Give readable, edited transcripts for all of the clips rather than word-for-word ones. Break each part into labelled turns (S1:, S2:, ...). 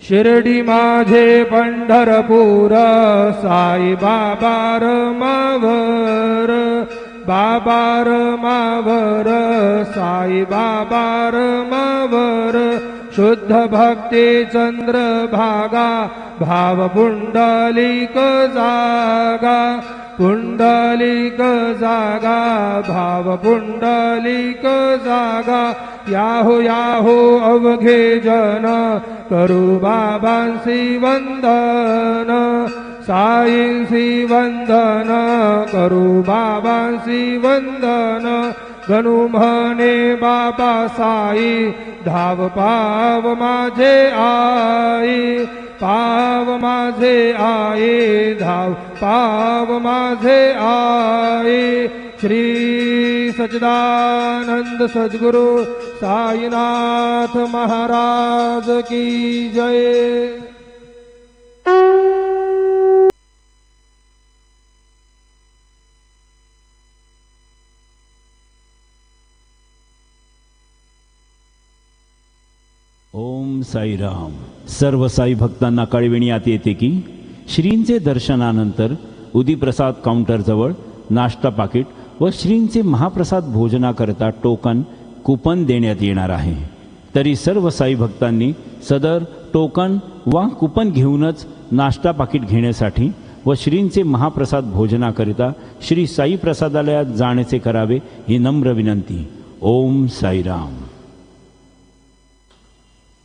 S1: शिर्डी माझे पंढरपूर साई बाबा रमावर, बाबा रमावर साई बाबा रमावर, शुद्ध भक्ती चंद्रभागा भाव पुंडलिक जागा, पुंडलिक जागा भाव पुंडलिक जागा, याहो याहो अवघे जन करू बाबांसी वंदन, साईंसी वंदन करू बाबांसी वंदन, गणू म्हणे बाबा साई धाव पाव माझे आई, पाव माझे आई धाव पाव माझे आई। श्री सच्चिदानंद सद्गुरु साईनाथ महाराज की जय।
S2: ओम साईराम। सर्व साई भक्तांना कळविण्यात येते की श्रींचे दर्शनानंतर उदीप्रसाद काउंटरजवळ नाश्ता पाकिट व श्रींचे महाप्रसाद भोजनाकरता टोकन कुपन देण्यात येणार आहे। तरी सर्व साई भक्तांनी सदर टोकन वा कुपन घेऊनच नाश्ता पाकिट घेण्यासाठी व श्रींचे महाप्रसाद भोजनाकरिता श्री साई प्रसादालयात जाण्याचे करावे ही नम्र विनंती। ओम साईराम।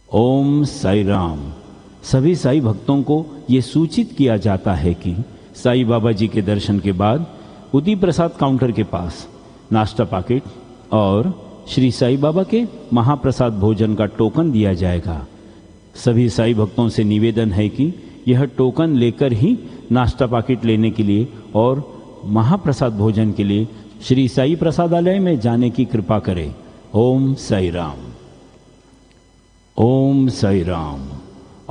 S2: ओम साई राम। सभी साई भक्तों को ये सूचित किया जाता है कि साई बाबा जी के दर्शन के बाद उदी प्रसाद काउंटर के पास नाश्ता पाकिट और श्री साई बाबा के महाप्रसाद भोजन का टोकन दिया जाएगा। सभी साई भक्तों से निवेदन है कि यह टोकन लेकर ही नाश्ता पाकिट लेने के लिए और महाप्रसाद भोजन के लिए श्री साई प्रसादालय में जाने की कृपा करें। ओम Sai Ram. Om Sai Ram.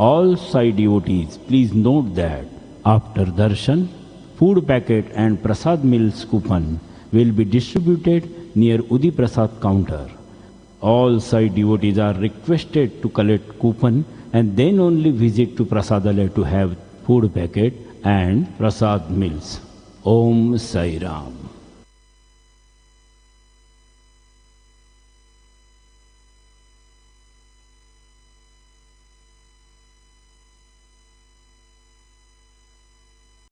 S2: All Sai devotees, please note that after darshan, food packet and prasad meals coupon will be distributed near Udi Prasad counter. All Sai devotees are requested to collect coupon and then only visit to Prasadalaya to have food packet and prasad meals. Om Sai Ram.